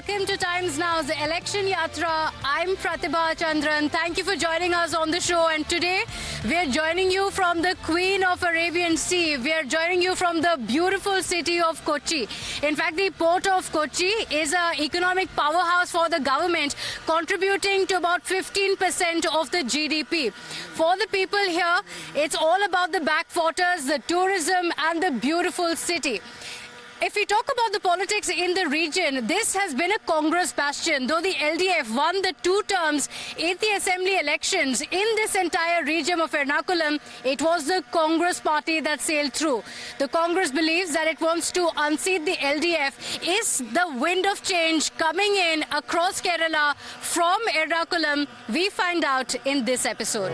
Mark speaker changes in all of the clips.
Speaker 1: Welcome to Times Now's Election Yatra. I'm Pratibha Chandran. Thank you for joining us on the show. And today, we're joining you from the Queen of Arabian Sea. We're joining you from the beautiful city of Kochi. In fact, the port of Kochi is an economic powerhouse for the government, contributing to about 15% of the GDP. For the people here, it's all about the backwaters, the tourism, and the beautiful city. If we talk about the politics in the region, this has been a Congress bastion. Though the LDF won the 2 terms in the assembly elections in this entire region of Ernakulam, it was the Congress party that sailed through. The Congress believes that it wants to unseat the LDF. Is the wind of change coming in across Kerala from Ernakulam? We find out in this episode.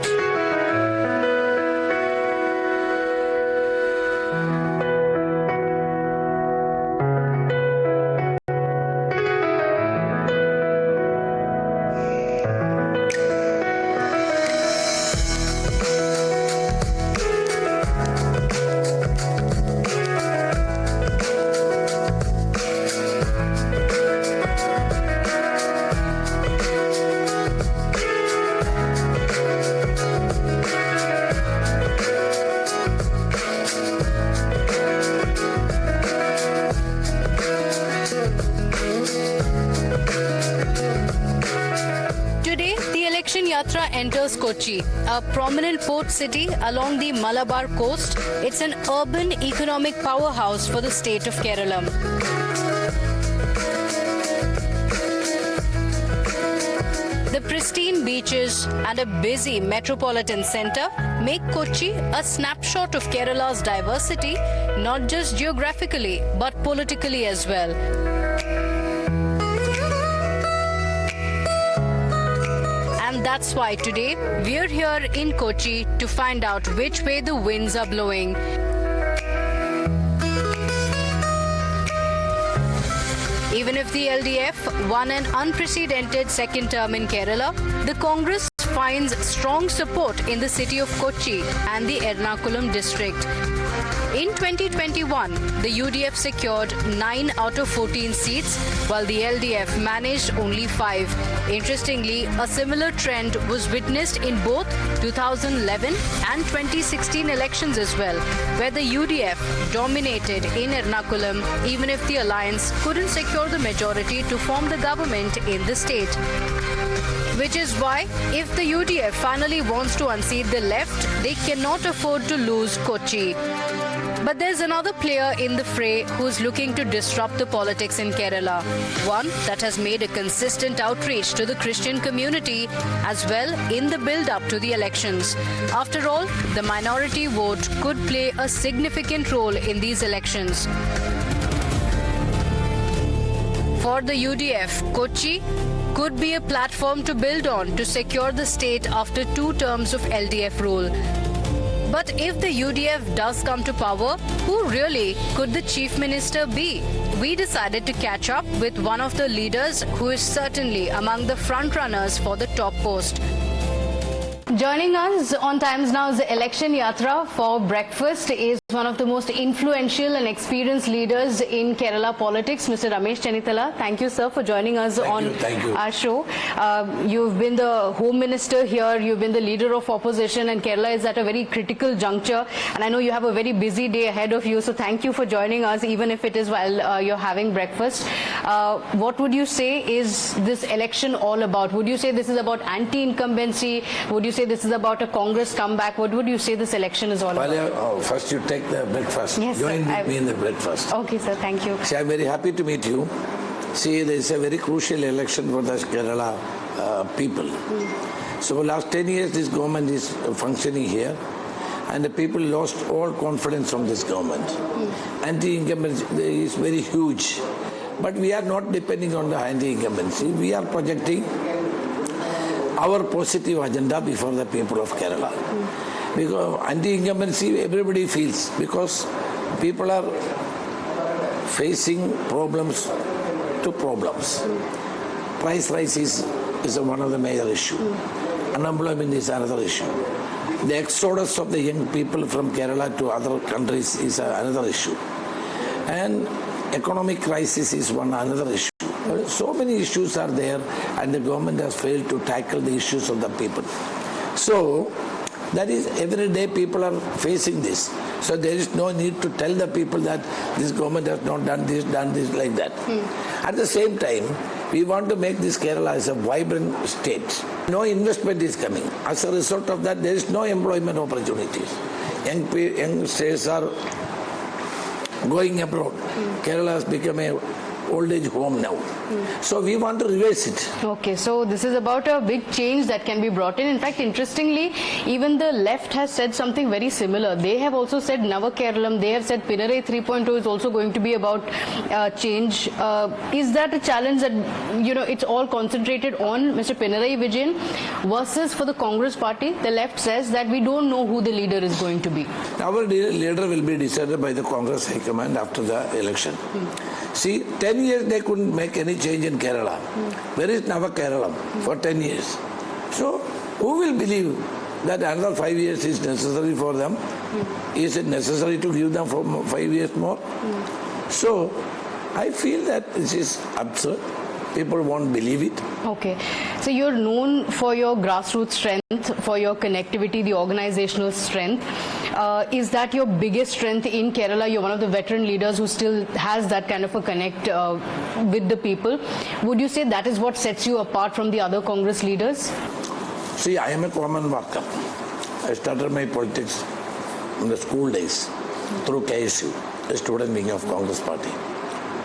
Speaker 1: Yatra enters Kochi, a prominent port city along the Malabar coast. It's an urban economic powerhouse for the state of Kerala. The pristine beaches and a busy metropolitan centre make Kochi a snapshot of Kerala's diversity, not just geographically but politically as well. And that's why today we're here in Kochi to find out which way the winds are blowing. Even if the LDF won an unprecedented second term in Kerala, the Congress finds strong support in the city of Kochi and the Ernakulam district. In 2021, the UDF secured 9 out of 14 seats, while the LDF managed only 5. Interestingly, a similar trend was witnessed in both 2011 and 2016 elections as well, where the UDF dominated in Ernakulam, even if the alliance couldn't secure the majority to form the government in the state. Which is why, if the UDF finally wants to unseat the left, they cannot afford to lose Kochi. But there's another player in the fray who's looking to disrupt the politics in Kerala. One that has made a consistent outreach to the Christian community as well in the build-up to the elections. After all, the minority vote could play a significant role in these elections. For the UDF, Kochi could be a platform to build on to secure the state after 2 terms of LDF rule. But if the UDF does come to power, who really could the Chief Minister be? We decided to catch up with one of the leaders who is certainly among the front runners for the top post. Joining us on Times Now's Election Yatra for breakfast is one of the most influential and experienced leaders in Kerala politics, Mr. Ramesh Chennithala. Thank you, sir, for joining us on our show. You've been the Home Minister here, you've been the leader of opposition, and Kerala is at a very critical juncture. And I know you have a very busy day ahead of you, so thank you for joining us, even if it is while you're having breakfast. What would you say is this election all about? Would you say this is about anti-incumbency? Would you say this is about a Congress comeback? What would you say this election is all about?
Speaker 2: First you take the breakfast.
Speaker 1: Yes,
Speaker 2: join with me in the breakfast.
Speaker 1: Okay, sir. Thank you.
Speaker 2: See, I'm very happy to meet you. See, there is a very crucial election for the Kerala people. So last 10 years this government is functioning here and the people lost all confidence from this government. Anti-incumbency is very huge. But we are not depending on the anti-incumbency. We are projecting our positive agenda before the people of Kerala. Because anti-incumbency everybody feels, because people are facing problems to problems. Price rise is one of the major issues. Unemployment is another issue. The exodus of the young people from Kerala to other countries is another issue. And economic crisis is another issue. So many issues are there, and the government has failed to tackle the issues of the people. So that is, every day people are facing this. So there is no need to tell the people that this government has not done this like that. At the same time, we want to make this Kerala as a vibrant state. No investment is coming. As a result of that, there is no employment opportunities. Young states are going abroad. Kerala has become a old age home now. So we want to reverse it.
Speaker 3: Okay, so this is about a big change that can be brought in. In fact, interestingly, even the left has said something very similar. They have also said Nava Keralam. They have said Pinarayi 3.0 is also going to be about change. Is that a challenge that, it's all concentrated on Mr. Pinarayi Vijayan versus for the Congress party? The left says that we don't know who the leader is going to be.
Speaker 2: Our leader will be decided by the Congress High Command after the election. See, 10 years they couldn't make any change in Kerala. Where is Nava Kerala for 10 years? So, who will believe that another 5 years is necessary for them? Is it necessary to give them for 5 years more? So, I feel that this is absurd. People won't believe it.
Speaker 3: Okay. So you're known for your grassroots strength, for your connectivity, the organizational strength. Is that your biggest strength in Kerala? You're one of the veteran leaders who still has that kind of a connect with the people. Would you say that is what sets you apart from the other Congress leaders?
Speaker 2: See, I am a common worker. I started my politics in the school days through KSU, the student wing of Congress Party.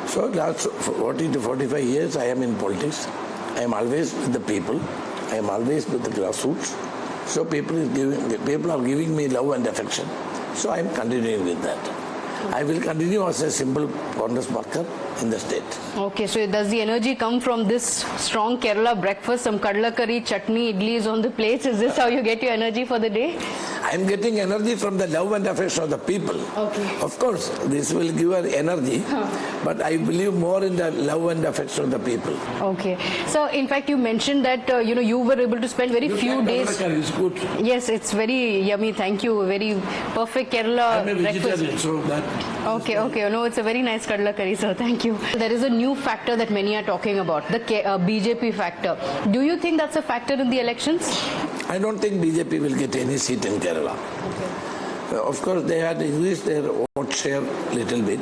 Speaker 2: So last 40 to 45 years I am in politics. I am always with the people. I am always with the grassroots. So people are giving me love and affection. So I am continuing with that. I will continue as a simple Congress worker in the state.
Speaker 3: Okay, so does the energy come from this strong Kerala breakfast, some kadla curry, chutney, idlis on the plates? Is this how you get your energy for the day?
Speaker 2: I am getting energy from the love and affection of the people.
Speaker 3: Okay.
Speaker 2: Of course, this will give her energy, but I believe more in the love and affection of the people.
Speaker 3: Okay. So, in fact, you mentioned that, you were able to spend very few days.
Speaker 2: It's good.
Speaker 3: Yes, it's very yummy. Thank you. Very perfect Kerala
Speaker 2: I'm a
Speaker 3: breakfast.
Speaker 2: vegetarian, so that...
Speaker 3: Okay. No, it's a very nice kadla curry, sir. Thank you. There is a new factor that many are talking about, the BJP factor. Do you think that's a factor in the elections?
Speaker 2: I don't think BJP will get any seat in Kerala.
Speaker 3: Okay.
Speaker 2: Of course, they had increased their vote share a little bit,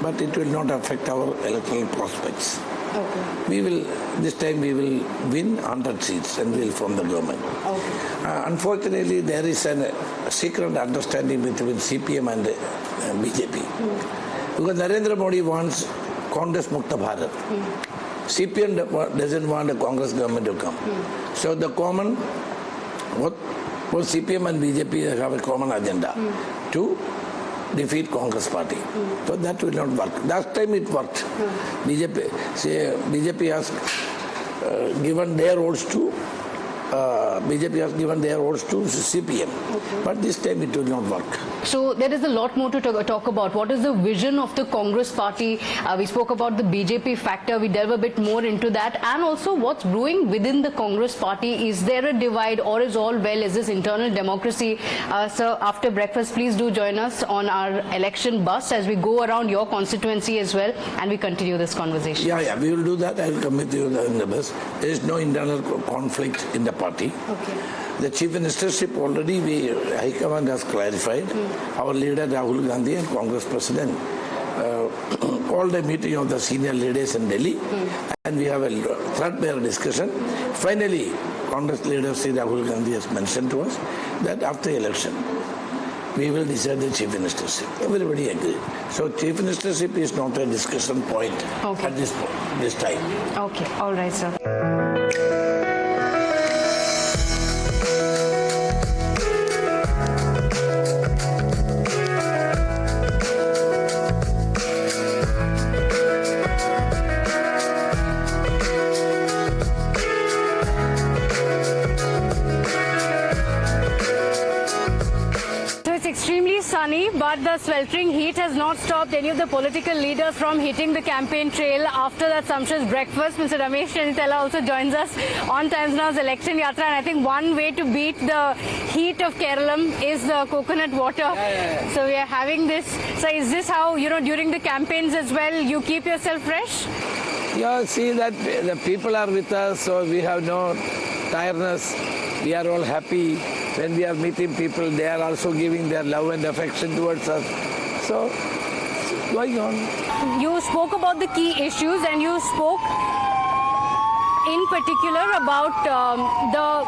Speaker 2: but it will not affect our electoral prospects.
Speaker 3: Okay.
Speaker 2: This time we will win 100 seats and we will form the government.
Speaker 3: Okay.
Speaker 2: Unfortunately, there is a secret understanding between CPM and BJP. Because Narendra Modi wants Congress Mukta Bharat. CPM doesn't want a Congress government to come. So the both CPM and BJP have a common agenda to defeat Congress party. So that will not work. Last time it worked. BJP has given their votes to CPM. But this time it will not work.
Speaker 3: So there is a lot more to talk about. What is the vision of the Congress party? We spoke about the BJP factor. We delve a bit more into that. And also what's brewing within the Congress party. Is there a divide or is all well? Is this internal democracy? Sir, after breakfast, please do join us on our election bus as we go around your constituency as well and we continue this conversation.
Speaker 2: Yeah, we will do that. I will come with you in the bus. There is no internal conflict in the party.
Speaker 3: Okay.
Speaker 2: The chief ministership already, High Command has clarified. Our leader Rahul Gandhi and Congress President called a meeting of the senior leaders in Delhi, and we have a threadbare discussion. Finally, Congress leader Sri Rahul Gandhi has mentioned to us that after election, we will decide the chief ministership. Everybody agreed. So chief ministership is not a discussion point at this time.
Speaker 3: Okay, all right, sir. Extremely sunny, but the sweltering heat has not stopped any of the political leaders from hitting the campaign trail after that sumptuous breakfast. Mr. Ramesh Chennitala also joins us on Times Now's Election Yatra, and I think one way to beat the heat of Keralam is the coconut water. So we are having this. So is this how, during the campaigns as well, you keep yourself fresh?
Speaker 2: You see that the people are with us, so we have no tiredness. We are all happy. When we are meeting people, they are also giving their love and affection towards us. So, it's going on.
Speaker 3: You spoke about the key issues and you spoke in particular about the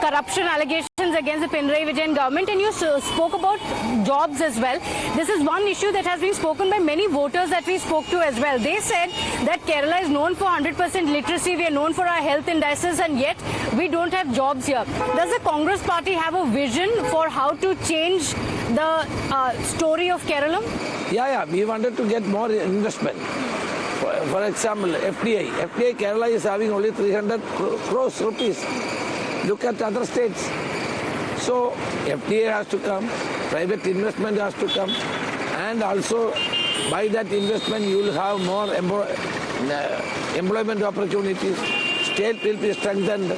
Speaker 3: corruption allegations against the Pinarayi Vijayan government, and you spoke about jobs as well. This is one issue that has been spoken by many voters that we spoke to as well. They said that Kerala is known for 100% literacy, we are known for our health indices, and yet we don't have jobs here. Does the Congress party have a vision for how to change the story of Kerala?
Speaker 2: Yeah, we wanted to get more investment. For example, FDI. FDI Kerala is having only 300 crores rupees. Look at other states. So FDI has to come, private investment has to come, and also by that investment you will have more employment opportunities. State will be strengthened.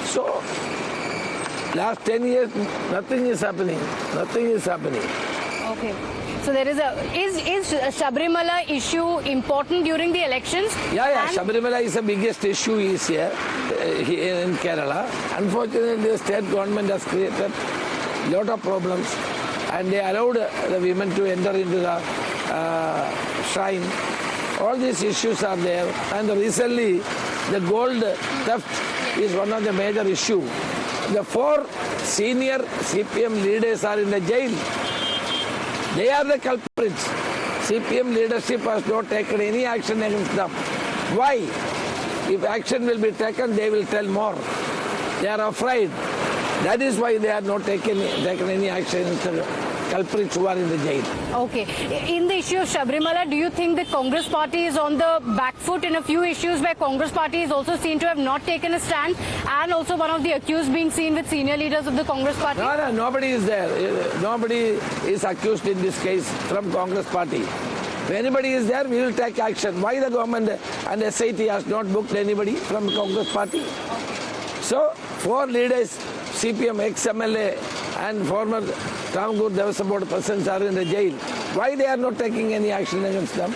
Speaker 2: So last 10 years nothing is happening. Nothing is happening.
Speaker 3: Okay. So there is is Sabrimala issue important during the elections?
Speaker 2: Yeah. Sabrimala is the biggest issue here in Kerala. Unfortunately, the state government has created a lot of problems, and they allowed the women to enter into the shrine. All these issues are there, and recently the gold theft is one of the major issues. The 4 senior CPM leaders are in the jail. They are the culprits. CPM leadership has not taken any action against them. Why? If action will be taken, they will tell more. They are afraid. That is why they are not taken any action against the culprits who are in the jail.
Speaker 3: Okay. In the issue of Sabrimala, do you think the Congress party is on the back foot in a few issues where Congress party is also seen to have not taken a stand, and also one of the accused being seen with senior leaders of the Congress party?
Speaker 2: No, nobody is there. Nobody is accused in this case from Congress party. If anybody is there, we will take action. Why the government and SIT has not booked anybody from Congress party? So, 4 leaders, CPM, ex-MLA and former Tamgur Devasam Board persons are in the jail. Why they are not taking any action against them?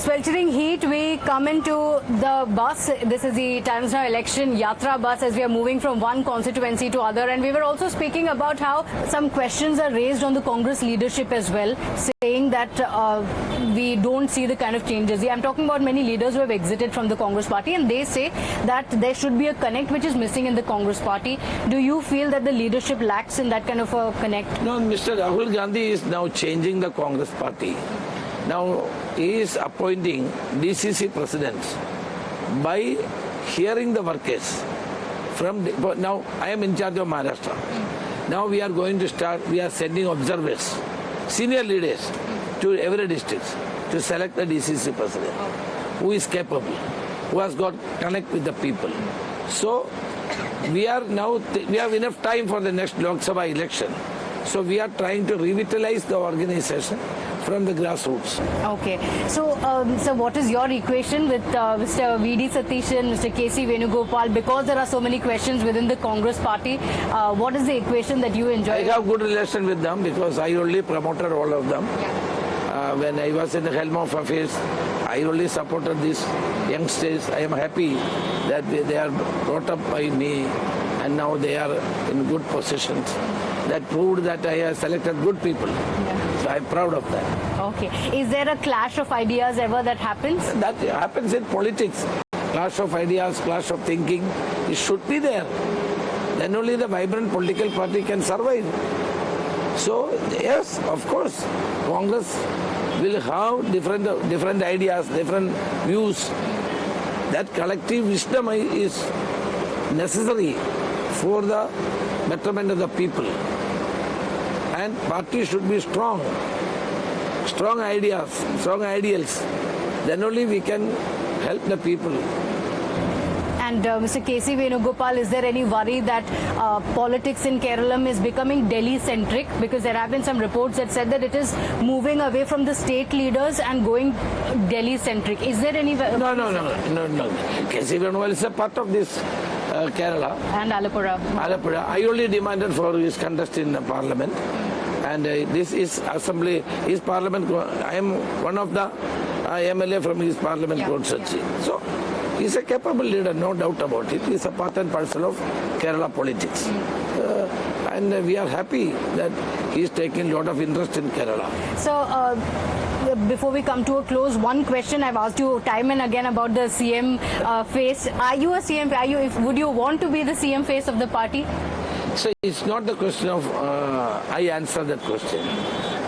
Speaker 3: Sweltering heat, we come into the bus. This is the Times Now election Yatra bus as we are moving from one constituency to other. And we were also speaking about how some questions are raised on the Congress leadership as well, saying that we don't see the kind of changes. I'm talking about many leaders who have exited from the Congress party, and they say that there should be a connect which is missing in the Congress party. Do you feel that the leadership lacks in that kind of a connect?
Speaker 2: No, Mr. Rahul Gandhi is now changing the Congress party. Now he is appointing DCC presidents by hearing the workers. Now I am in charge of Maharashtra. Now we are going to start, we are sending observers, senior leaders to every district to select the DCC president who is capable, who has got connect with the people. So we are now, we have enough time for the next Lok Sabha election. So we are trying to revitalize the organization from the grassroots.
Speaker 3: Okay. So, so what is your equation with Mr. V.D. Satishan, Mr. K.C. Venugopal? Because there are so many questions within the Congress party, what is the equation that you enjoy?
Speaker 2: I have good relation with them because I only promoted all of them. When I was in the helm of affairs, I only supported these youngsters. I am happy that they are brought up by me and now they are in good positions. That proved that I have selected good people. So I am proud of that.
Speaker 3: Okay. Is there a clash of ideas ever that happens?
Speaker 2: That happens in politics. Clash of ideas, clash of thinking. It should be there. Then only the vibrant political party can survive. So, yes, of course, Congress will have different ideas, different views. That collective wisdom is necessary for the betterment of the people. And party should be strong. Strong ideas, strong ideals. Then only we can help the people.
Speaker 3: And Mr. K.C. Venugopal, is there any worry that politics in Kerala is becoming Delhi-centric? Because there have been some reports that said that it is moving away from the state leaders and going Delhi-centric. Is there any...
Speaker 2: No. K.C. Venugopal is a part of this Kerala.
Speaker 3: And Alappuzha.
Speaker 2: I only demanded for his contest in the parliament. And this is assembly, his parliament, I am one of the MLA from his parliament constituency. So he's a capable leader, no doubt about it. He's a part and parcel of Kerala politics. And we are happy that he's taking a lot of interest in Kerala.
Speaker 3: So, before we come to a close, one question I've asked you time and again about the CM face. Are you a CM? Would you want to be the CM face of the party?
Speaker 2: So it's not the question of I answer that question.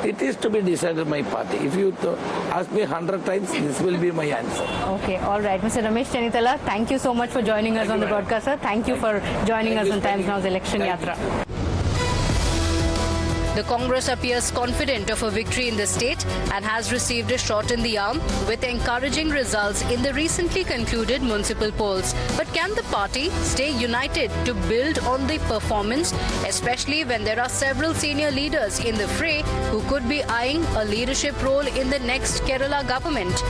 Speaker 2: It is to be decided by party. If you ask me 100 times, this will be my answer.
Speaker 3: Okay, all right. Mr. Ramesh Chennithala, thank you so much for joining us on the broadcast, sir. Thank you for joining us on Times Now's Election Yatra.
Speaker 1: The Congress appears confident of a victory in the state and has received a shot in the arm with encouraging results in the recently concluded municipal polls. But can the party stay united to build on the performance, especially when there are several senior leaders in the fray who could be eyeing a leadership role in the next Kerala government?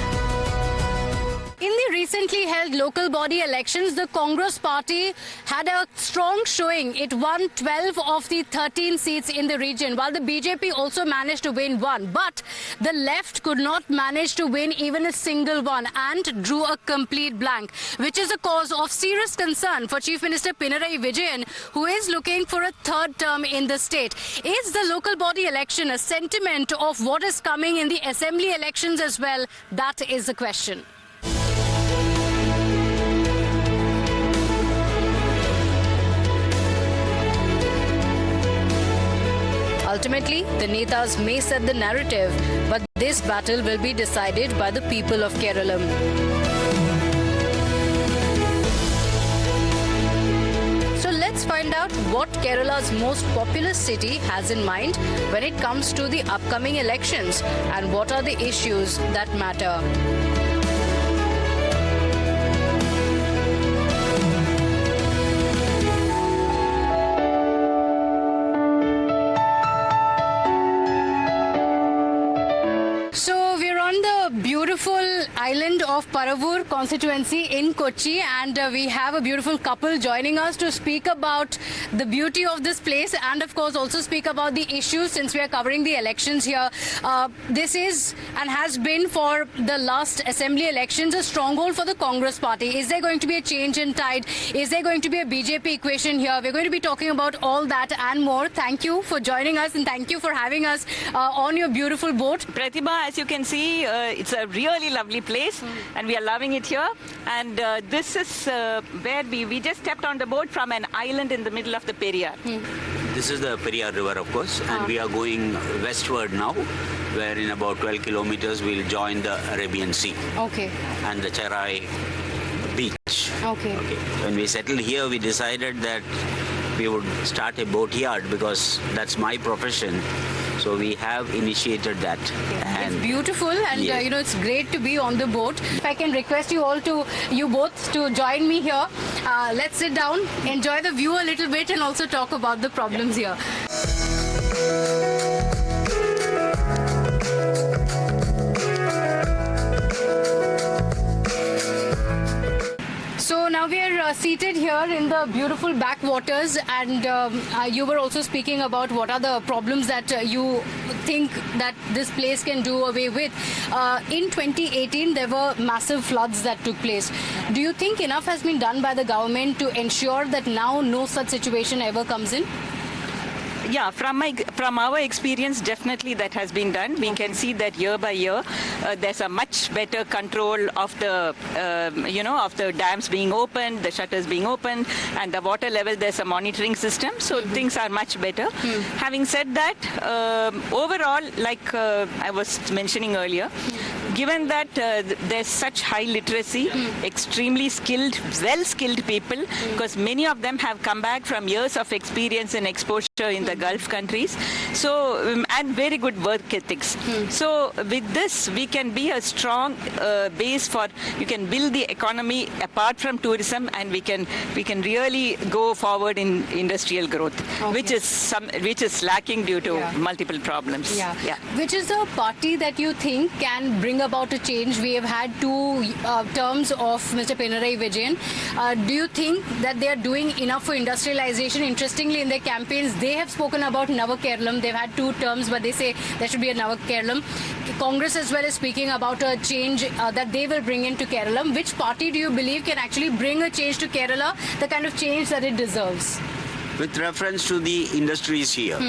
Speaker 1: In the recently held local body elections, the Congress party had a strong showing. It won 12 of the 13 seats in the region, while the BJP also managed to win one. But the left could not manage to win even a single one and drew a complete blank, which is a cause of serious concern for Chief Minister Pinarayi Vijayan, who is looking for a third term in the state. Is the local body election a sentiment of what is coming in the assembly elections as well? That is the question. Ultimately, the Netas may set the narrative, but this battle will be decided by the people of Kerala. So let's find out what Kerala's most populous city has in mind when it comes to the upcoming elections and what are the issues that matter. So we're on the beautiful island of Paravur constituency in Kochi, and we have a beautiful couple joining us to speak about the beauty of this place and of course also speak about the issues since we are covering the elections here. This is and has been for the last assembly elections a stronghold for the Congress party. Is there going to be a change in tide? Is there going to be a BJP equation here? We're going to be talking about all that and more. Thank you for joining us and thank you for having us on your beautiful boat.
Speaker 4: Pratibha, as you can see, it's a really lovely place and we are loving it here. And this is where we just stepped on the boat from an island in the middle of the Periyar.
Speaker 5: This is the Periyar River, of course, and we are going westward now, where in about 12 kilometers we'll join the Arabian Sea.
Speaker 3: Okay.
Speaker 5: And the Cherai beach.
Speaker 3: Okay.
Speaker 5: When we settled here, we decided that we would start a boat yard because that's my profession. So we have initiated that.
Speaker 1: It's beautiful and
Speaker 5: Yes.
Speaker 1: it's great to be on the boat. If I can request you both to join me here. Let's sit down, enjoy the view a little bit and also talk about the problems here. So now we are seated here in the beautiful backwaters, and you were also speaking about what are the problems that you think that this place can do away with. In 2018, there were massive floods that took place. Do you think enough has been done by the government to ensure that now no such situation ever comes in?
Speaker 4: Yeah, from our experience, definitely that has been done. We can see that year by year, there's a much better control of the, of the dams being opened, the shutters being opened, and the water level. There's a monitoring system, so things are much better. Having said that, overall, like I was mentioning earlier, given that there's such high literacy, extremely skilled, well-skilled people, because many of them have come back from years of experience and exposure in the Gulf countries. So and very good work ethics. So with this, we can be a strong base for, you can build the economy apart from tourism, and we can really go forward in industrial growth, which is lacking due to multiple problems.
Speaker 1: Which is the party that you think can bring about a change? We have had 2 terms of Mr. Pinarayi Vijayan. Do you think that they are doing enough for industrialization? Interestingly, in their campaigns, they have spoken about Nava Keralam. They've had 2 terms, but they say there should be a Nava Keralam. Congress as well is speaking about a change that they will bring into Kerala. Which party do you believe can actually bring a change to Kerala, the kind of change that it deserves?
Speaker 5: With reference to the industries here,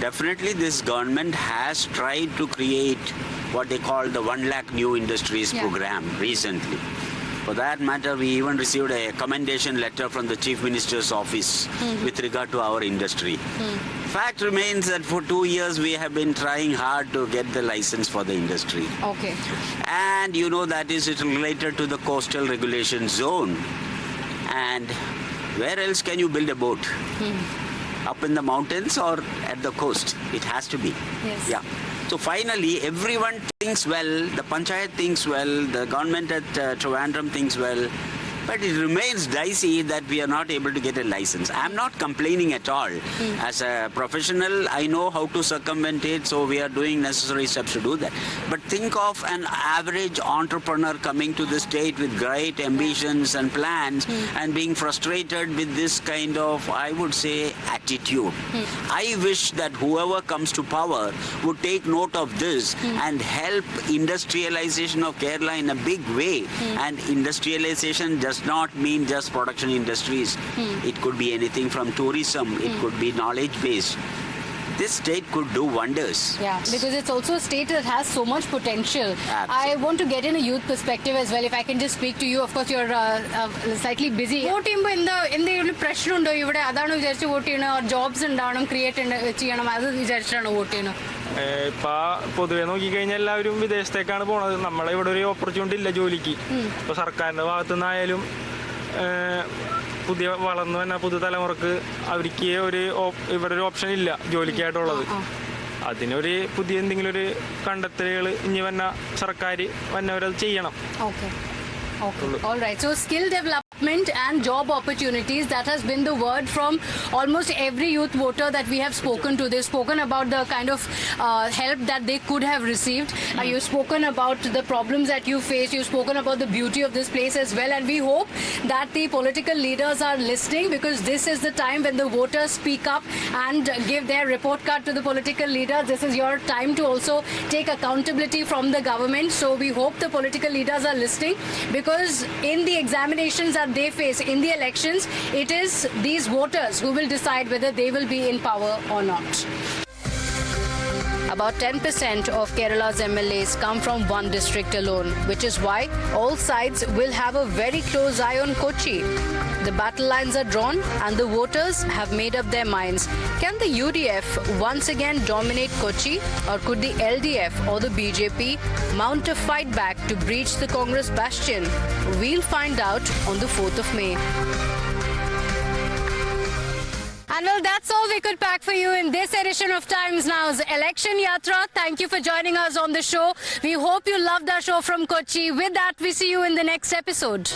Speaker 5: definitely this government has tried to create what they call the 1 lakh new industries program recently. For that matter, we even received a commendation letter from the Chief Minister's office with regard to our industry. Fact remains that for 2 years we have been trying hard to get the license for the industry.
Speaker 1: Okay.
Speaker 5: And you know that is related to the coastal regulation zone. And where else can you build a boat? Up in the mountains or at the coast? It has to be.
Speaker 1: Yes.
Speaker 5: Yeah. So finally, everyone thinks well, the Panchayat thinks well, the government at Trivandrum thinks well, but it remains dicey that we are not able to get a license. I'm not complaining at all. As a professional, I know how to circumvent it, so we are doing necessary steps to do that. But think of an average entrepreneur coming to the state with great ambitions and plans and being frustrated with this kind of, I would say, attitude. I wish that whoever comes to power would take note of this and help industrialization of Kerala in a big way. And industrialization does not mean just production industries. It could be anything from tourism, it could be knowledge based. This state could do wonders.
Speaker 1: Yeah, because it's also a state that has so much potential.
Speaker 5: Absolutely.
Speaker 1: I want to get in a youth perspective as well. If I can just speak to you, of course you're slightly busy. Vote ചെയ്യുമ്പോൾ എന്തെങ്കിലും പ്രശ്നമുണ്ടോ ഇവിടെ? അതാണ് വിചാരിച്ച് vote ചെയ്യണം, jobs ഉണ്ടാവണം, create ചെയ്യണം, അത് വിചാരിച്ചിട്ടാണ് വോട്ട് ചെയ്യുന്നത്?
Speaker 6: ഇപ്പൊ പൊതുവെ നോക്കിക്കഴിഞ്ഞാൽ എല്ലാവരും വിദേശത്തേക്കാണ് പോണത്. നമ്മളെ ഇവിടെ ഒരു ഓപ്പർച്യൂണിറ്റി ഇല്ല ജോലിക്ക്. ഇപ്പൊ സർക്കാരിന്റെ ഭാഗത്തു നിന്നായാലും പുതിയ വളർന്നു വന്ന പുതുതലമുറക്ക് അവർക്ക് ഇവിടെ ഒരു ഓപ്ഷൻ ഇല്ല ജോലിക്കായിട്ടുള്ളത്. അതിനൊരു പുതിയ എന്തെങ്കിലും ഒരു കണ്ടെത്തലുകൾ ഇനി വന്ന സർക്കാർ വന്നവരത് ചെയ്യണം.
Speaker 1: Okay. All right. So skill development and job opportunities, that has been the word from almost every youth voter that we have spoken to. They've spoken about the kind of help that they could have received. You've spoken about the problems that you face. You've spoken about the beauty of this place as well. And we hope that the political leaders are listening, because this is the time when the voters speak up and give their report card to the political leaders. This is your time to also take accountability from the government. So we hope the political leaders are listening, because in the examinations that they face in the elections, it is these voters who will decide whether they will be in power or not. About 10% of Kerala's MLAs come from one district alone, which is why all sides will have a very close eye on Kochi. The battle lines are drawn and the voters have made up their minds. Can the UDF once again dominate Kochi, or could the LDF or the BJP mount a fight back to breach the Congress bastion? We'll find out on the 4th of May. And well, that's all we could pack for you in this edition of Times Now's Election Yatra. Thank you for joining us on the show. We hope you loved our show from Kochi. With that, we see you in the next episode.